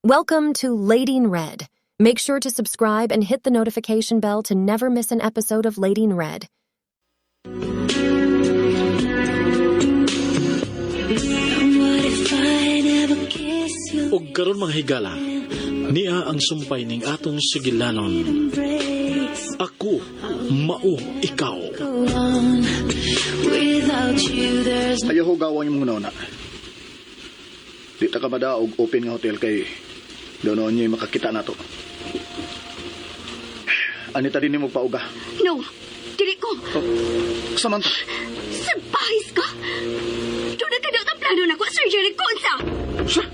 Welcome to Lading Red. Make sure to subscribe and hit the notification bell to never miss an episode of Lading Red. Og karon mga higala, niya ang sumpay ning atong sigilanon. Ako, mao, ikaw. Ayaw ho gawang yung muna na. Di ta ka madaog open nga hotel kay doon niya makakita na to. Anita din ni mo pauga. No, dili ko. Oh, Samantha. Sabahis ka? Doon na kadot ang plano na ko, Sir Jericho, unsa? Siya?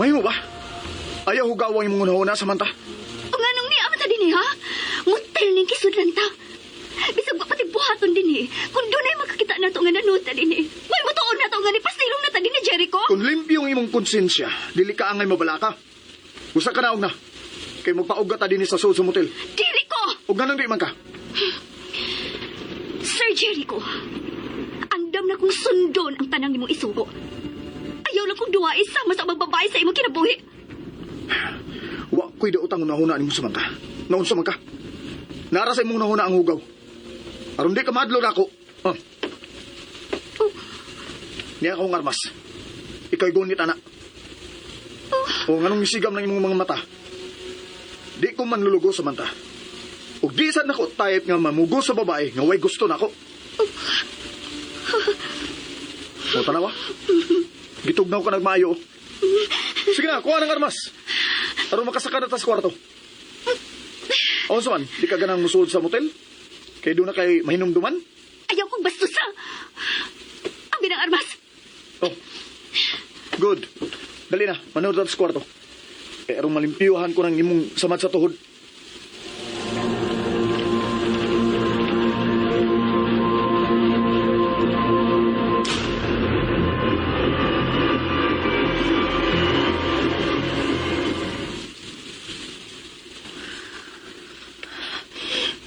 May mo ba? Ayaw ho gawang yung muna Samantha. O nga nung niya ta din ha? Motel ni kisudlan ta. Bisag pa pati buhaton din kung doon ay makakita na to nga nanood ta din May mutuon na to nga ni pastilong na ta din ni Jericho. Kung limpyo yung imong konsensya, dili ka angay mabala ka. Gusto ka na og na. Kay magpauga ta din sa Soul sa motel. Jericho! Og ganun di man ka. Sir Jericho, andam na kong sundon ang tanang imong isugo. Ayaw lang kong duwa isama sa magbabae sa imong kinabuhi. Wa ko'y daotang unahuna ni mo Samantha. Naunsa man ka. Nara sa imong nahuna ang hugaw. Aron di ka madlo na ako. Niya akong armas. Ikaw'y gunit, anak. O nganong isigam ng imong mga mata. Di ko man lulugo Samantha. O di sad nako tayep nga mamugo sa babae nga way gusto nako. O tanawa. Gitugnaw ka nagmaayo. Sige na, kuha ng armas. Aron makasaka na ta sa kwarto. O man, di ka ganang musuod sa motel? Kaya doon na kay mahinumduman? Ayaw kong bastusa. Ang binang armas. Oh, good. Dali na, manood sa kwarto. Kaya arong malimpiyuhan ko ng imong samad sa tuhod.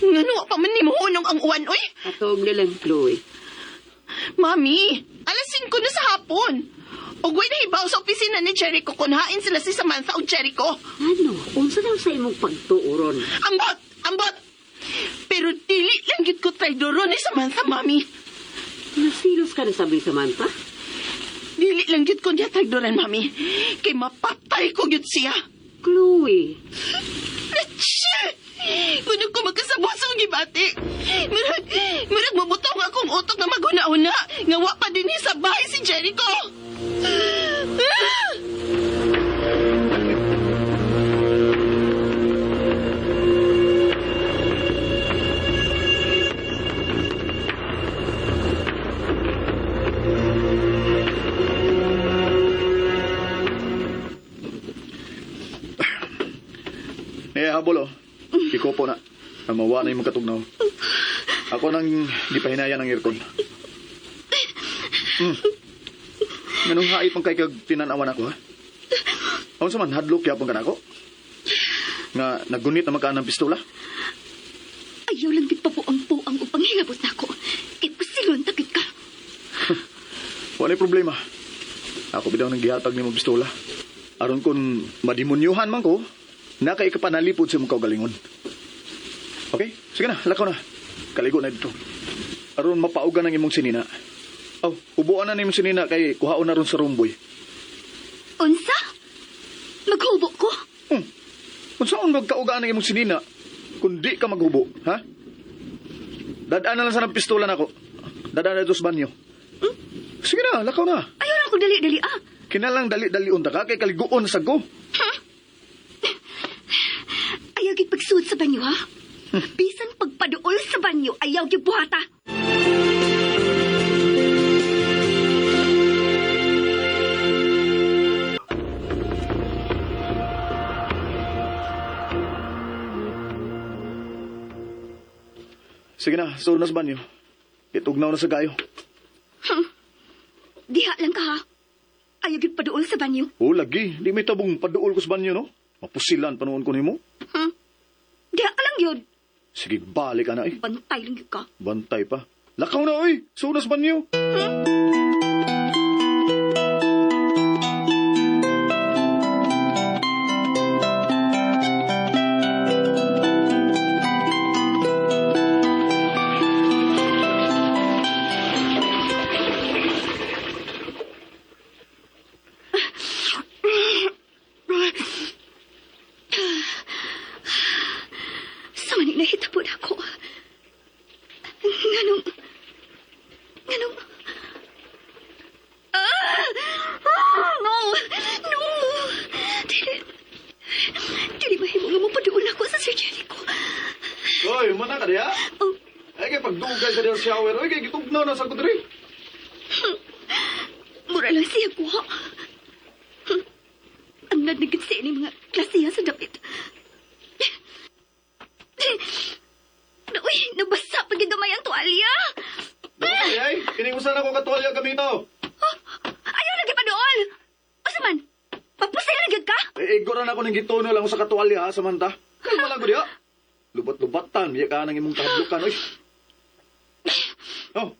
Ngano pa man ni mohunong ang uwan, oy? Atog na lang, Chloe. Mami, alas 5 na sa hapon. Og way na hibaw sa opisina ni Jericho kung hain sila si Samantha o Jericho. Ano? Unsa daw sa imong pagtuuron? Ambot! Pero dili lang yun ko traidoro ni Samantha, Mami. Nasilos ka na sabi, Samantha? Dili lang yun ko niya traidoran, Mami. Kay mapatay ko yun siya. Chloe. Shit! Kung ko magkasabot sa gibati. Murag mabutong akong utok na maguna-una. Nga wa pa din sa bahay si Jericho. Habol oh. Iko po na. Mawa na yung magkatugnaw. Ako nang di pa hinaya ng aircon. Ganong hait pang kay kag tinanawan ako, ha? Ako sa man, hadlok yapon ka na ako? Nga, naggunit na magkaan ng pistola? Ayaw lang gid papuang-puang upang hilabot na ako. Kay pasilon takit ka. Wala'y problema. Ako bidaw nang gihatag ni mong pistola. Aron kung madimonyuhan man ko, nakay ka panalipod sa mong kaugalingon. Okay? Sige na, lakaw na. Kaligo na dito. Aron mapauga ng imong sinina. Ubuan na imong sinina kay kuhaon na ron sa rumboy. Unsa? Maghubo ko? Kung saan magkaugaan ng imong sinina, kung di ka maghubo, ha? Dadaan na lang sa ng pistola na ako. Dadaan na ito sa banyo. Sige na, lakaw na. Ayaw na ako dali-dali, Kinalang dali-dali unta ka kay kaliguon na sa go. Ayaw gid pagsuot sa banyo, ha? Bisan pagpaduol sa banyo, ayaw gid buhata. Sige na, suod na sa banyo. Itugnaw na sa gayo. Diha lang ka, ha? Ayaw gid paduol sa banyo. Lagi. Di may tabong paduol ko sa banyo, no? Mapusilan, panuon ko nimo. Diha ka lang yun. Sige, balik ka na, eh. Bantay lang yun ka. Bantay pa. Lakaw na, oy! Suod na sa banyo. sa shower. Uy, kay gitugnaw na sa kudri. Mura lang siya ko, ha? Ang nanagit sa ini mga klasiya sa dapit. Uy, nabasa pag gamay ang tuwalya. Ay, ay, kiningusan ako katwalya gamito. Ayaw lagi pa doon. O saman, papusay lagi ka? Igoran ako ng gitono lang sa katwalya, ha, Samantha. Kalma lang ko diha. Lubat-lubatan, biya ka nang imong kahadlukan, oy. Oh,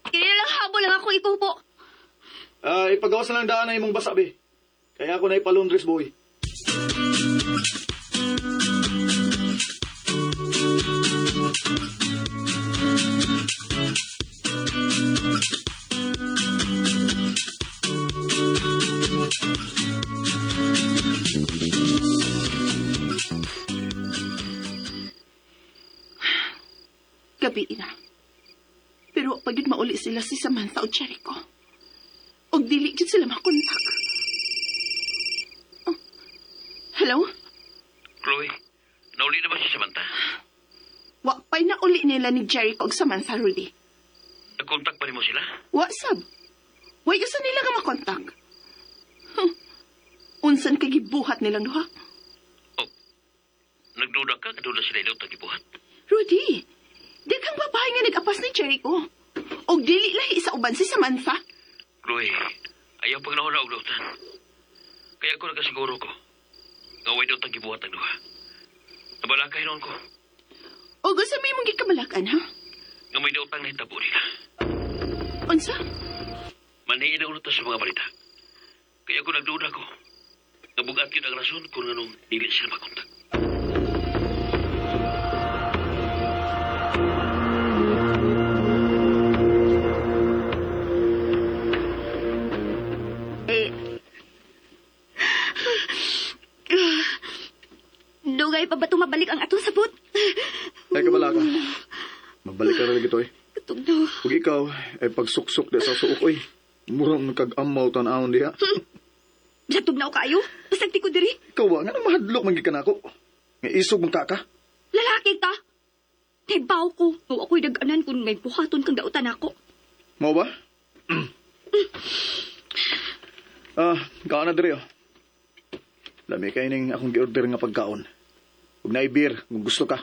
Kinilang habol lang ako ipupo. ipagawas na lang daan na imong basa, be. Kaya ako na ipalundres, boy. Gabi na. Pero pag yun mauli sila si Samantha o Jericho, og dili yun sila makontak. Oh. Hello? Chloe, nauli na ba si Samantha? Wa pa'y nauli nila ni Jericho og Samantha, Rudy. Nagkontak pa rin mo sila? Wa sab. Way usa nila nga makontak. Unsan kay gibuhat nilang duha? Oh, nagduda ka? Nagduda sila ilaw tagibuhat. Rudy, daghang babae nga nag-apas ni Jericho. Og dili lahi sa uban si Samantha. Chloe, ayaw pag nahula og lautan. Kaya ako nagkasiguro ko. Nga way daw tagibuhat ang duha. Nabalakay noon ko. Og usa may mong gikabalakan, ha? Nga may daw tang nahitabo nila. Unsa? Manhingin na unutas sa mga balita. Kaya ako nagduda ko. Nabugat yun ang rason kung anong dili sila makontak. Dugay pa ba ito mabalik ang atong sabot? Ay, kabala ka. Mabalik ka rin ito, eh. Tugnaw. Kung ikaw, ay pagsuksok di sa suok, oy. Murang nagkag-amaw tan-aon diha. Sa tugnaw kayo? Pasagti ko diri? Ikaw ba, nga nang mahadlok magikan ako. Nga isog mong kaka. Lalaki ka? Tebaw ko. O ako'y daganan kung may buhaton kang dautan ako. Mau ba? Kaon na diri, oh. Lami kayo ning akong gi-order nga pagkaon. Huwag na beer kung gusto ka.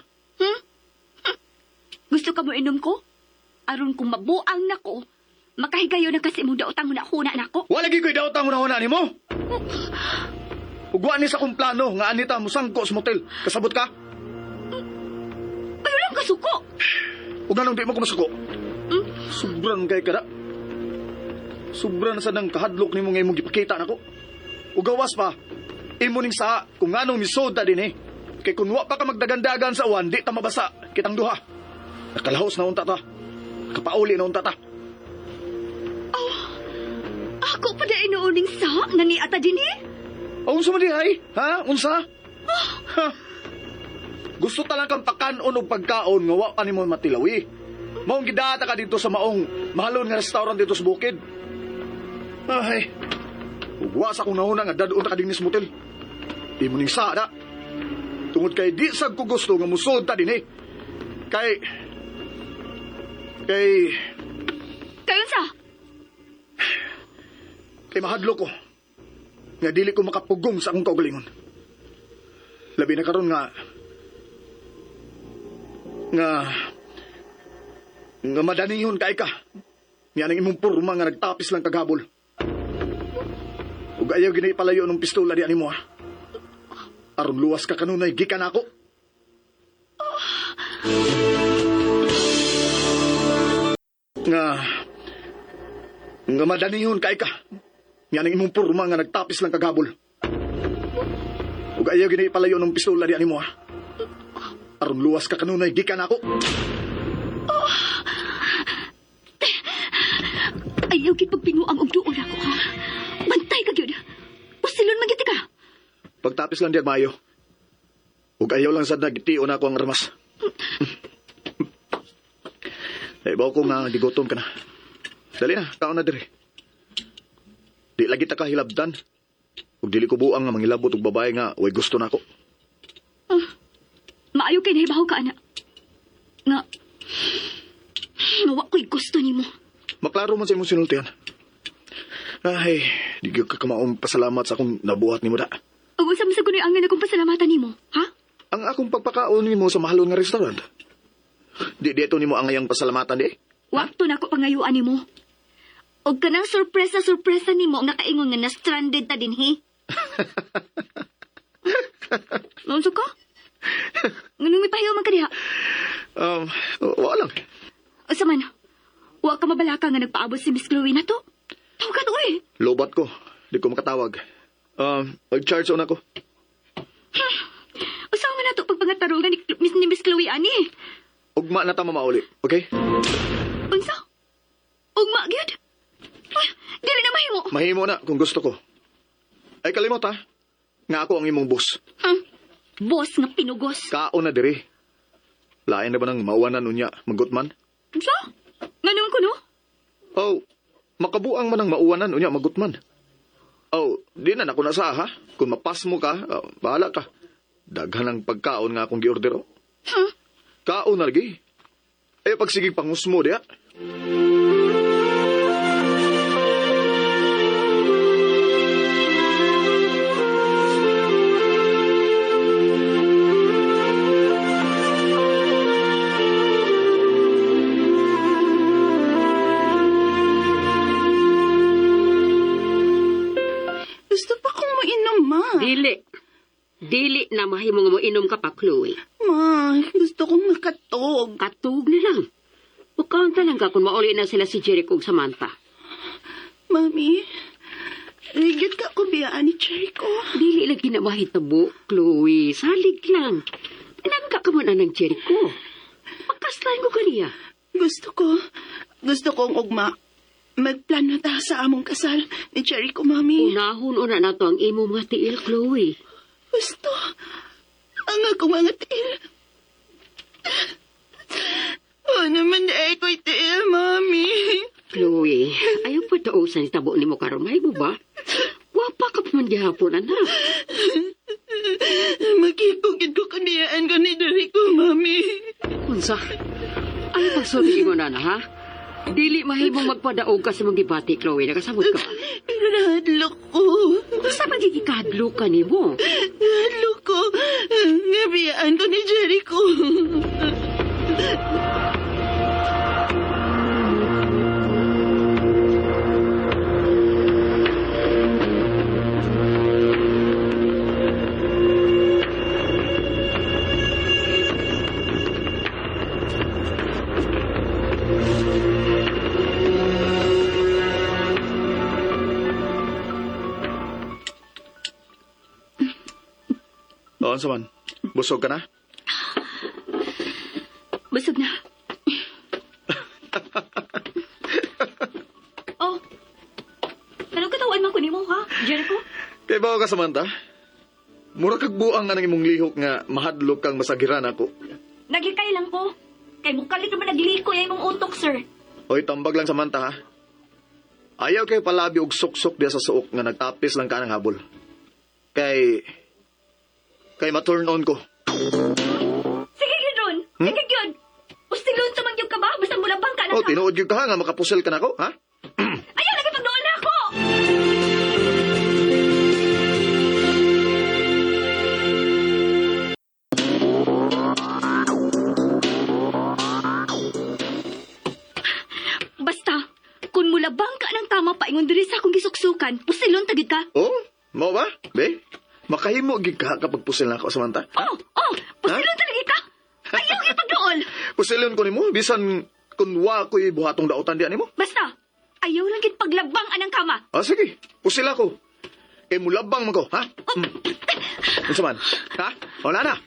Gusto ka mo inom ko? Aron kung mabuang na ko, makahigayo na kasi mong daotang hunahuna na ko. Wala gi ko'y daot ang una-una ni mo. Ugwa ni sa kong plano nga anita musangko sa motel. Kasabot ka? Ay, walang kasuko. Ug anong di mo kumasuko? Sobran kay kada. Sobran sa nang kahadlok ni mo ngay mong gipakita na ko. Ugawas pa. Imo ning sa kung anong misoda din, eh. Kay kung wa pa ka magdagandagan sa uwan, di ta mabasa kitang duha. Nakalahos na unta ta. Kapauli na unta ta. Ako pa na inuuning sa nga ni ata din eh. Unsa man di hay? Ha? Unsa? Ha? Gusto talang kang pakanon og pagkaon nga wa pa nimo matilawi. Maong gidata ka dito sa maong mahalon nga restaurant dito sa bukid. Ay. Ugwa sa kung nahuna nga dadun ta ka dinis motel. Di mo ning sada. Tungod kay di sad ko gusto nga musod ta din, eh. Kay Kayon sa? kay mahadlo ko nga dili ko makapugong sa akong kaugalingon. Labi na karon nga madanihon kay ka. Nga nang imong purma nga nagtapis lang kaghabol. Ug ayaw ginay palayo ng pistola di animo, ha. Aron luwas ka kanunay gikan ako. Nga madanihon kay ka. Nga nang imong purma nga nagtapis lang kaghabol. Ug ayaw ginay palayo ng pistola di animo, ha. Aron luwas ka kanunay gikan ako. Ayaw gid pagpinguang og duol ako, ha? Bantay ka gyud. Pasilon man gid ka. Pagtapis lang diag maayo. Ug ayaw lang sad nagition ako ang armas. Ay, bawa ko nga gigutom ka na. Dali na, kaon na diri. Di lagi ta kahilabdan. Ug dili ko buang nga mangilabot og babae nga way gusto nako. Maayo kay nahibaw ka, ana. Nga, Nawa ko'y gusto nimo. Maklaro man sa imong sinultihan. Ay, di ka kamaong pasalamat sa akong nabuhat nimo da. Ug unsa man sa kunoy angan akong pasalamatan nimo, ha? Ang akong pagpakaon nimo sa mahalon nga restaurant. Di ito nimo ang ngayang pasalamatan di. Wakto na ko pangayuan nimo. Og kanang sorpresa nimo nga kaingon nga na-stranded ta dinhi. Nunso ka? Nganong may pahiyo man ka diha? Wala lang. Asa man? Wa ka mabalaka nga nagpaabot si Miss Chloe na to? Tawag ka to eh. Lobat ko. Di ko makatawag. Mag-charge on ako. Usawa man na to pagpangatarungan ni Miss Chloe ani. Ugma na tama mauli, okay? Unsa? Ugma gyud? Ah, dili na mahimo. Mahimo na kung gusto ko. Ay kalimot ha. Nga ako ang imong boss. Boss nga pinugos. Kaon na diri. Lain na ba nang mauwanan unya, magutman? Unsa? Nganong ko no? Oh, makabuang man ang mauwanan unya, magutman. Oh, di na nako nasa ha. Kung mapas mo ka, bahala ka. Daghan ang pagkaon nga akong giorder. Oh. Kaon na lagi. Eh, pagsigig pangus mo, diya. Gusto pa kong mainom, ma. Dili na mahimo nga mo inom ka pa, Chloe. Ma, gusto kong makatog. Katug na lang. Mukaunta lang ka kung mauli na sila si Jericho ug Samantha. Mami, rigid ka ko biyaan ni Jericho. Dili lagi na mahitabo, Chloe. Salig lang. Pinangka ka mo na ng Jericho. Pagkaslain ko kaniya. Gusto kong ugma. Magplano ta sa among kasal ni Jericho, Mami. Una na to ang imo mga tiil, Chloe. Gusto. Ang akong mga tiil. Naman na ako'y tiil, Mami. Chloe, ayaw pa tausan itabo ni mo karon. May mo ba? Wapa ka pa man gihapon, anak. Magkikugid ko kaniyaan ko ni Jericho, Mami. Unsa? Ayaw pagsulti mo na, ha? Dili mahimong magpadaog ka sa mga gibati, Chloe. Nakasabot ka. Pero nahadlok ko. Sa magigikadlo ka ni mo? Nahadlok ko. Ngabiyaan ko ni Jericho. Oo, saman. Busog ka na? Busog na. Oh. Anong katawan man ko nimo, ha, Jericho? Kay bawa ka, Samantha. Mura kag buang nga ng imong lihok nga mahadlok kang masagiran ako. Naglikay lang ko. Kay mukalit naman nagliko yung imong utok, sir. Hoy, tambag lang, Samantha, ha? Ayaw kay palabi og suksok diya sa suok nga nagtapis lang ka ng habol. Kay ma-turn on ko. Sige, Gidron. Sige, Gid. Ustilon sa mangyog ka ba? Basta mulabang ka na Oh, tinuod yung ka nga makapusel ka na ko, ha? Ayaw, lagi pagdoon na ako! Basta, kung mulabang ka ng tama pa ingon diri sa akong gisuksukan, ustilon tagid ka. Oh, mo ba? Be? Makahimo gid ka kapag pusel na ako, Samantha. Oh, ustilon talaga ka. Ayaw ipagdoon. Pusilon ko nimo bisan kun wa ko'y buhatong dautan diyan nimo. Basta, ayaw lang gid paglabang anang kama. Ah, sige. Pusil ako. Kay mulabang man ko, ha? Unsa man? Ha? Wala na.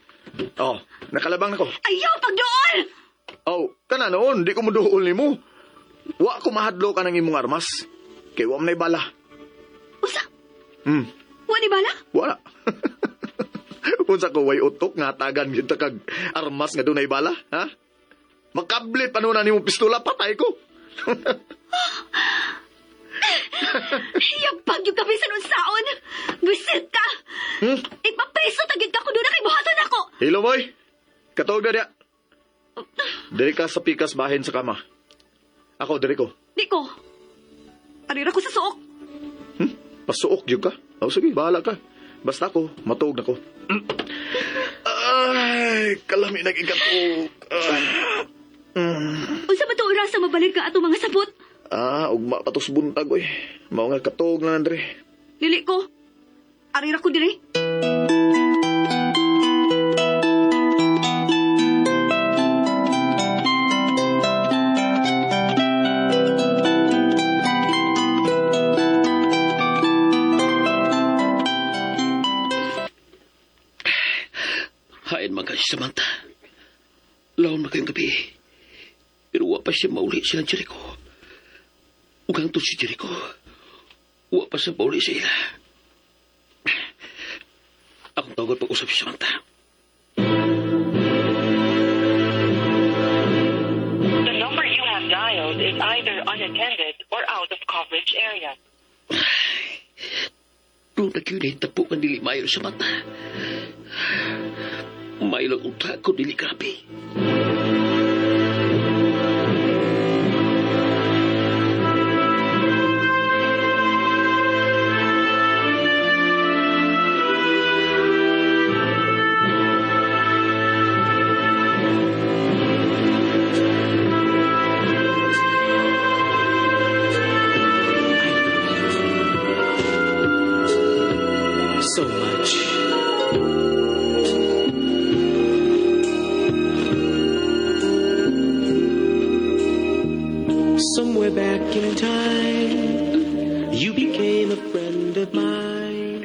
Oh, nakalabang na ko. Ayaw pagdoon! Oh, kana noon, di ko muduol nimo. Wa ko mahadlo ka ng imong armas. Kay wa man bala. Usa? Hmm. Wani bala? Wala. Unsa ko way utok nga tagan gyud ta kag armas nga dunay bala, ha? Makablit pa na nimo pistola patay ko. Yapag yung kami sa nunsaon. Bisit ka. Ipapreso tagid ka ko doon na kay buhatan ako. Hello, boy. Katog na diya. Diri ka sa pikas bahin sa kama. Ako, diri ko. Di ko. Arira ko sa suok. Pasuok yun ka? O sige, bahala ka. Basta ako, matuog na ko. Ay, kalami nag-igatog. Unsa ba to oras sa mabalik ka ato mga sapot? Ugma patos buntag, oy. Mao nga katog na, Andre. Dili ko. Arira ko dili. Hain man kasi Samantha. Laon na kayong gabi. Pero wa pa siya mauli silang Jericho. Ugang to si Jericho. Wa pa sa mauli sa ila. Akong tawag pag-usap si Samantha. The number you have dialed is either unattended or out of coverage area. Kung nag-unay tapo ang dili mayo sa mata. May lang utak ko dili grabe. So much. Somewhere back in time, you became a friend of mine.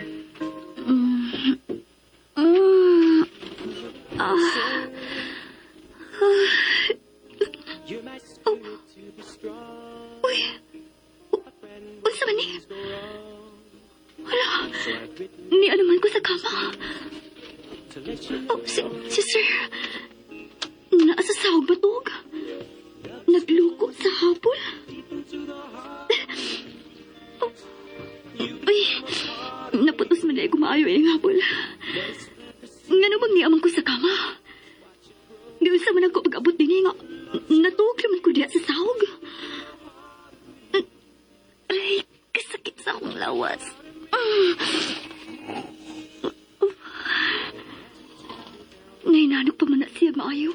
You're my spirit to be strong. Uy. Unsa man ni? Wala. Ni ano man ko sa kama. Oh, si sir. Naasa sahog batog. Nagluko sa hapon. Uy, naputos man na kumaayo yung hapon. Nga naman niyaman ko sa kama. Gawin sa man ako pag-abot din nga. Natuog naman ko diya sa sahog. Ay, kasakit sa akong lawas. Nainanok pa man na siya maayo.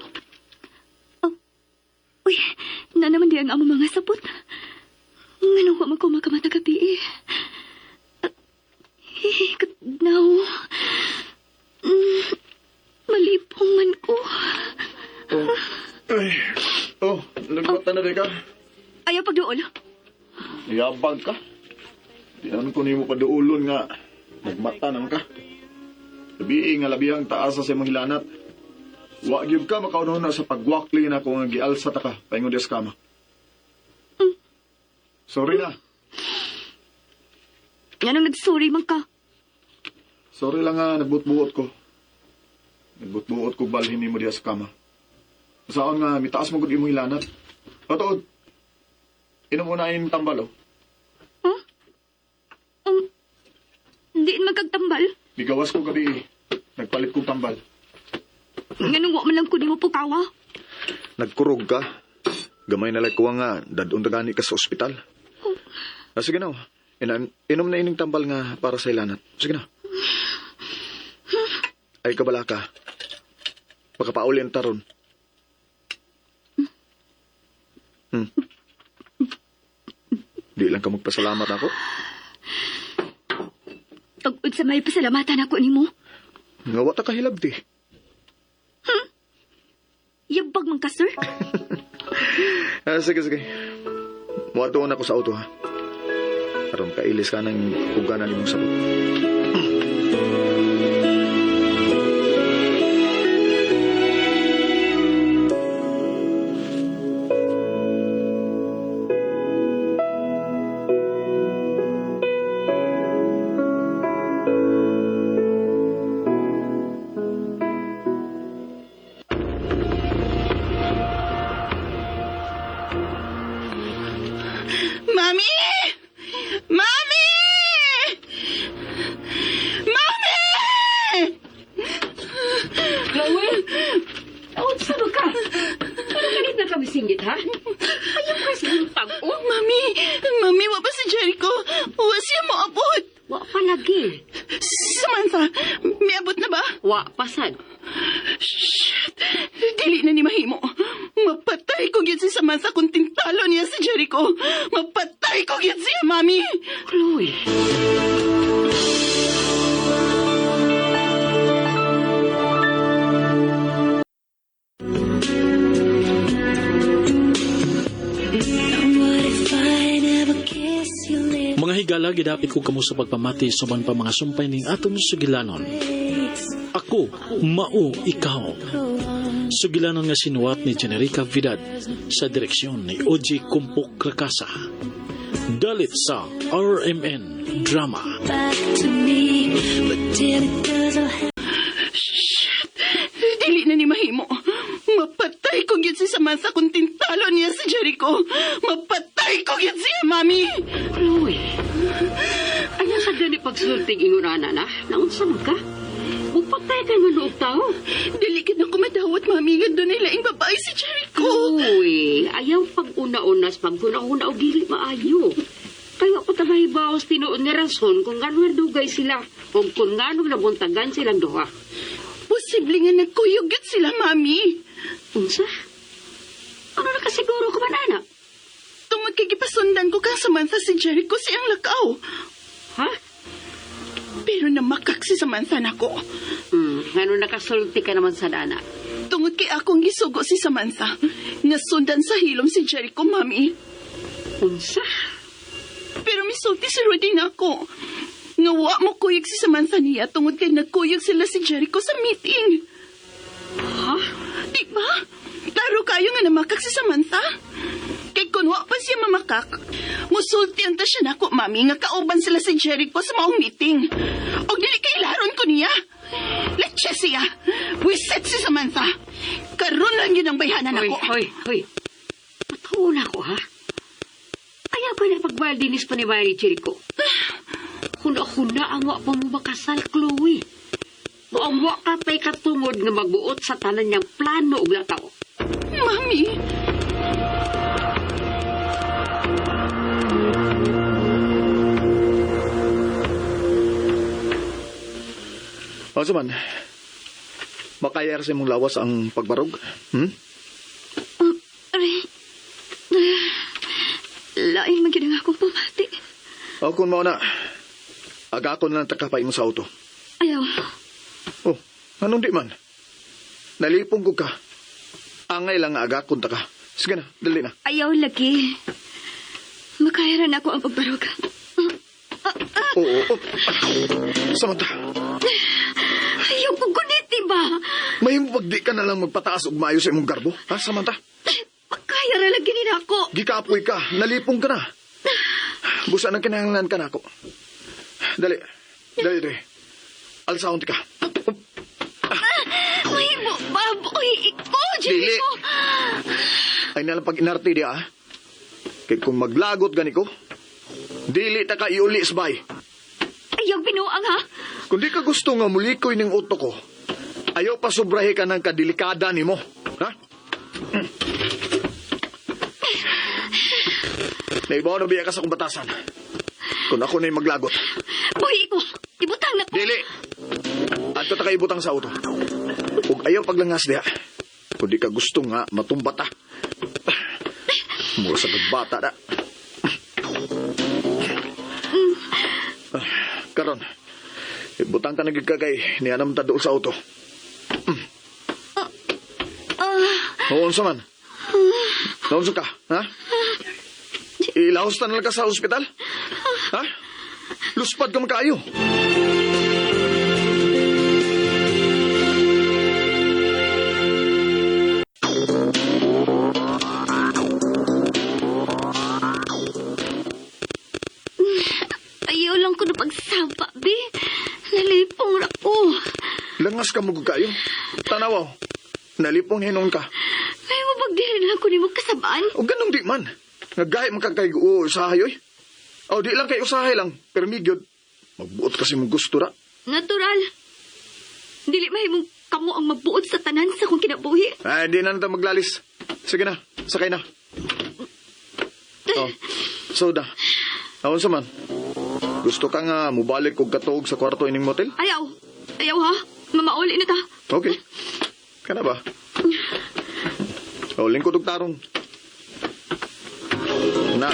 Uy, na naman di ang among mga sapot. Nganong wa man ko makamatagabi eh. Katnaw. Malipong man ko. Nagmata na rin ka. Ayaw pagduol. Yabag ka. Tinan ko ni mo paduulon nga. Nagmata naman ka. Labi nga labihang taasa sa mong hilanat. Wa gyud ka makaunaw na sa pagwakli na kung gialsa ta ka paingon des kama. Sorry na. Yan ang nagsorry man ka. Sorry lang nga nagbutbuot ko. Nagbutbuot ko balhin ni mo diya sa kama. Saan nga mitaas mo gud imong hilanat. Patuod. Inom mo na yung tambal oh. Huh? Diin magkagtambal. Bigawas ko gabi. Nagpalit kong tambal. Nganong wa man lang ko di mo pukawa. Nagkurog ka. Gamay na like ko nga, dadun gani ka sa ospital. Sige na, inom na ining tambal nga para sa ilanat. Sige na. Ay kabala ka. Pagkapaulin taron. Di lang ka magpasalamat ako. Tugod sa may pasalamatan ako ni mo. Nga wata kahilabdi. Yabag man ka, sir. Sige. Muatuon ako sa auto, ha? Aron kailis ka ng uganan ni mong sabot. Mami! Mami! Mami! Chloe? Awan sa ka? Galit na kami singgit, ha? Ayaw ka sa hintag, oh. Mami, wa pa si Jericho. Wa siya mo abot. Wa pa lagi. Samantha, may abot na ba? Wa pasad. Shit! Dili na ni mahimo. Mapatay ko gyud si Samantha kung tintalo niya si Jericho. Mapatay ko gyud siya, Mami. Chloe. Mga higala, gidapit ko kamo sa pagpamati suban pa mga sumpay ning aton sugilanon. Ako, mao, ikaw. Sugilanon nga sinuwat ni Generica Vidal sa direksyon ni O.J. Kumpok Rakasa. Dalit sa RMN Drama. Shit! Dili na ni mahimo. Mapatay ko gyud si Samantha kung tintalo niya si Jericho. Mapatay ko gyud siya, Mami. Chloe. Ano sa gani pagsulting ingurana na? Naunsa man ka? Upatay ka nga loob tao. Dili ka na kumadawat, Mami. Ganda na laing babae si Jericho. Chloe, ayaw pag-una-unas, pag-una-una o gili maayo. Kaya ko tabay baos tinuon nga rason kung gano'n dugay sila o kung gano'n nabuntagan silang duha. Posible nga nagkuyog gyud sila, Mami. Unsa? Ano nakasiguro ko ba, nana? Tungod kay gipasundan ko kang Samantha si Jericho siyang lakaw. Ha? Pero namakak si Samantha nako. Ano nakasulti ka naman sa dana? Tungod kay akong gisugo si Samantha. Nga sundan sa hilom si Jericho, Mami. Unsa? Pero misulti si Rudy nako. Nga wa mo kuyog si Samantha niya tungod kay nagkuyog sila si Jericho sa meeting. Ha? Di ba? Klaro kayo nga namakak si Samantha. Kay kung wa pa siya mamakak, musultian ta siya nako, Mami, nga kauban sila si Jericho sa maong meeting. O dili kay laron ko niya. Let's siya. Wiset si Samantha. Karon lang yun ang bayhanan ako. Hoy. Matawa na ako, ha? Ayaw ba na pagbaldinis pa ni Mary Jericho? Huna-huna ang wa pa mo makasal, Chloe. Ang wa ka pa'y katungod nga magbuot sa tanan niyang plano og lataw. Mami. O man, makayar sa mong lawas ang pagbarog? Lain magiging akong pamati. O kung mauna, aga ko na lang takapain mo sa auto. Ayaw. Oh, anong di man? Nalipong ko ka. Angay lang aga kunta ka. Sige na, dali na. Ayaw lagi. Makayaran ako ang pagbarog. Oo. Samantha, Ayaw ko gunit, diba? mahimo pag di ka na lang magpataas og maayo sa imong garbo. Ha, Samantha? Makayaran lagi nila ako. Gikapoy ka, nalipong ka na. Busa ng kinahanglan ka na ako. Dali. Alsahon ka. Mahimo, baboy, iko, Dili. Jericho. Ay nalang pag inarte di ah. Kaya kung maglagot gani ko, dili ta ka iuli isbay. Ayaw binuang, ha? Kung di ka gusto nga mulikoy ng uto ko, ayaw pa sobrahe ka ng kadelikada ni mo. Ha? Naibaw na biya ka sa kong batasan. Kung ako na'y maglagot. Buhi ko, ibutang na ko. Dili! Ato ta ka ibutang sa auto. Kung ayaw paglangas diya, kung di ka gusto nga matumbata. Mura sa bata na. Karon, ibutang ka nagigkagay ni anam ta doon sa auto. Oo, unsa man? Naunsa ka, ha? Ilahos na lang ka sa ospital? Ha? Luspad ka makaayo. Ayaw lang ko na pagsaba, be. Nalipong na ko. Langas ka mo kayo. Tanawaw. Nalipong hinon ka. May mabagdirin lang ko ni mo kasabaan. O ganong di man. Naggahi magkakay usahay oy. O di lang kay usahay lang. Pero migyod. Magbuot kasi mong gusto ra. Natural. Dili mahimong kamo ang magbuod sa tanan sa kong kinabuhi. Ay, di na natin maglalis. Sige na, sakay na. Oh, soda. Awan sa man. Gusto ka nga mubalik kog katuog sa kwarto ining motel? Ayaw. Ayaw ha. Mamauli na ta. Okay. Kana ba? O, lingkod og tarong. Na.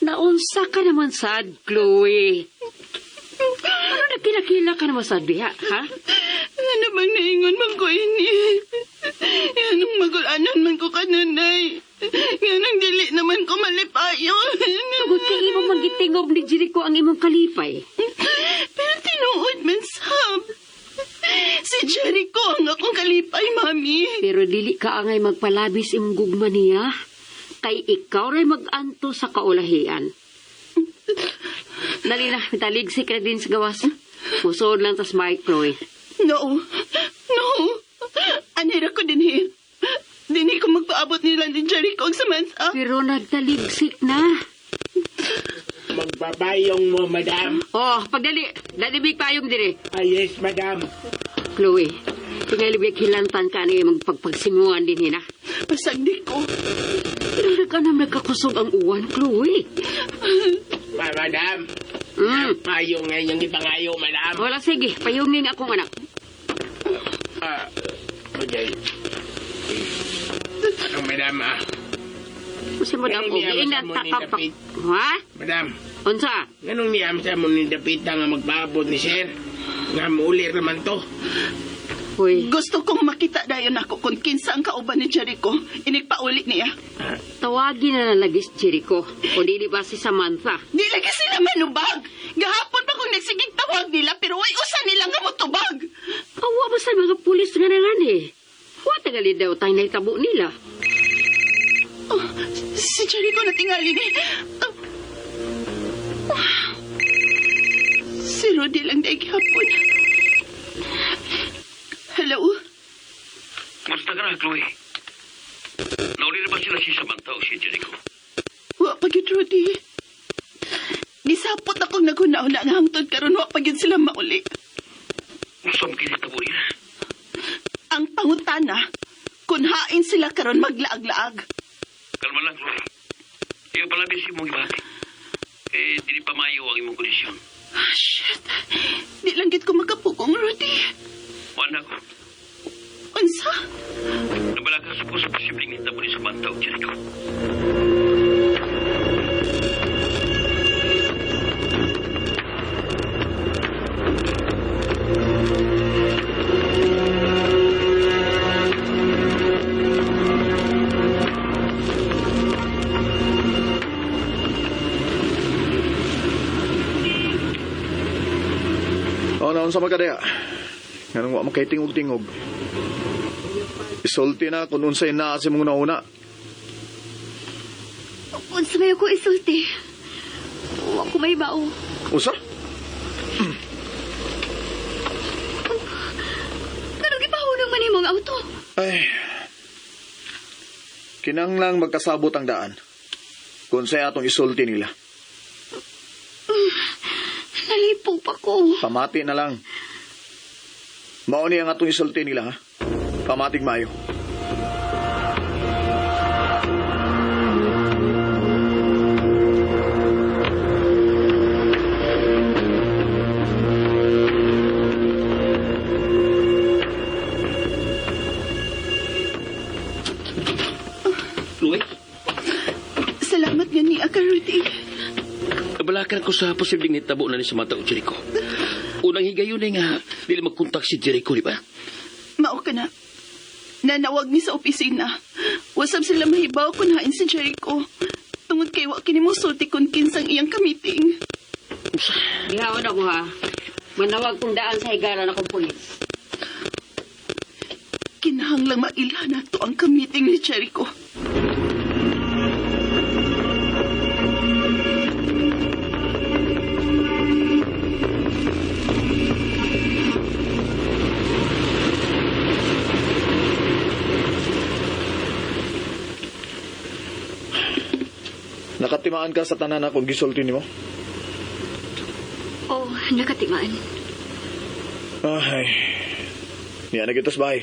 Naunsa ka naman sad, Chloe. Ano na kinakila ka naman sad diha, ha? Ano bang naingon man ko ini? Yanong magulanan man ko kanunay. Yanong dili naman ko malipayo. Tugod ka imong magitingog ni Jericho ang imong kalipay. Pero tinuod man sab. Si Jericho ang akong kalipay, mami. Pero dili ka angay magpalabis imong gugma niya. Kay ikaw ray mag-anto sa kaulahian. Dali na, mitaligsik na din sa gawas. Musod lang tas mic, Chloe. No. Anira ko din eh. Dini ko magpaabot nila ni Jericho ang Samantha. Pero nagtaligsik na. Magbabayong mo, madam. Oh, pagdali. Dadibig payong dire. Yes, madam. Chloe, tingalibig hilantan ka niya magpagpagsimuan din na. Pasagdi ko. Pero nagkakusog ang uwan, Chloe. Madam. Payong ngayon yung ipangayo, madam. Wala, sige. Payungin akong anak. Okay. Anong madam, Kasi madam, okay na takapak. Ha? Madam. Unsa? Ganong niyam sa mo ni Dapita nga magpaabot ni Sir? Nga maulir naman to. Uy. Gusto kong makita dayon ako kung kinsa ang kauban ni Jericho. Inigpauli niya. Tawagin na nalagis Jericho. O dili ba si Samantha? Di lagi sila manubag. Gahapon pa kung nagsiging tawag nila pero way usa nila nga motubag. Awa ba sa mga pulis nga nalan eh? Wa tagali daw tayo na itabo nila. Oh, si Jericho na tingali ni. Si Rudy lang dahil hapon. Hello? Basta ka na, Chloe. Nauli na ba sila si Samantha o si Jericho? Wa pagid Rudy. Gisapot akong naghuna-una nga hangtod karon wa pagid sila mauli. Gusto mo kinitabo nila? Ang pangutana, kung hain sila karon maglaag-laag. Kalma lang, Chloe. Iyong palabis mong ibati. Dili pa mayo ang imong kondisyon. Shit. Di lang gid ko makapugong, Rudy. Wala ko. Unsa? Nabalakas ko sa posibleng hitabo ni Samantha o Jericho. Naon sa magkadaya. Ganun wa makaitingog-tingog. Isulti na kung unsay na si mong nauna. Unsa may ako isulti? Wa ko may bao. Usa? Pero gibaho naman imong auto. Ay. Kinanglang magkasabot ang daan. Kung sa'y atong isulti nila. Nalipo pa ko. Pamati na lang. Mauni ang atong isulti nila, ha? Pamating mayo. Chloe, Salamat nga ni Aka, Rudy. kabalakan ko sa posibleng hitabo na ni Samantha o Jericho. Unang higayon nga, dili magkontak si Jericho, di ba? Mao ka na. Nanawag ni sa opisina. Wasab sila mahibaw kung hain si Jericho. Tungod kay wa kini mo sulti kung kinsang iyang kamiting. Ihawad ako ha. Manawag kong daan sa higaran akong pulis. Kinahanglang mailhan na to ang kamiting ni Jericho. nakatimaan ka sa tanan akong gisulti nimo? Oh, nakatimaan. Ay, niya na kitos bahay.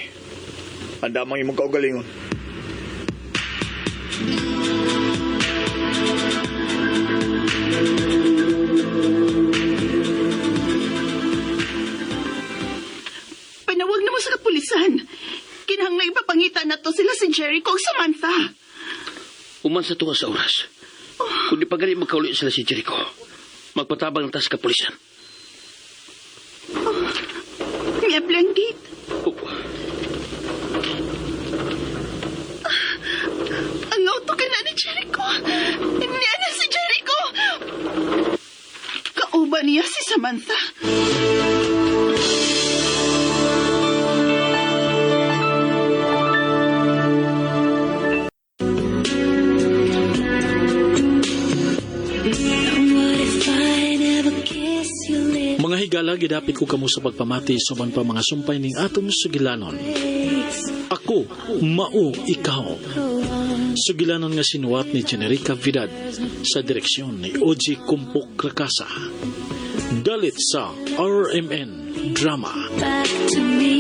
Ang damang imong kaugalingon. Panawag na mo sa kapulisan. Kinahanglan ipapangita na to sila si Jericho ug Samantha. Uman sa tunga sa oras. Kung di pa gali magkauli sila si Jericho, magpatabang ng tas kapulisan. Niya blanket. Ang auto ka na ni Jericho. Niya na si Jericho. Kauban niya si Samantha. Mga higala, gidapit ko kamo sa pagpamati subang pa mga sumpay ning atom sugilanon. Ako, mao, ikaw. Sugilanon nga sinuwat ni Generica Vidal sa direksyon ni Oji Kumpok Rakasa. Dalit sa RMN Drama. Back to me.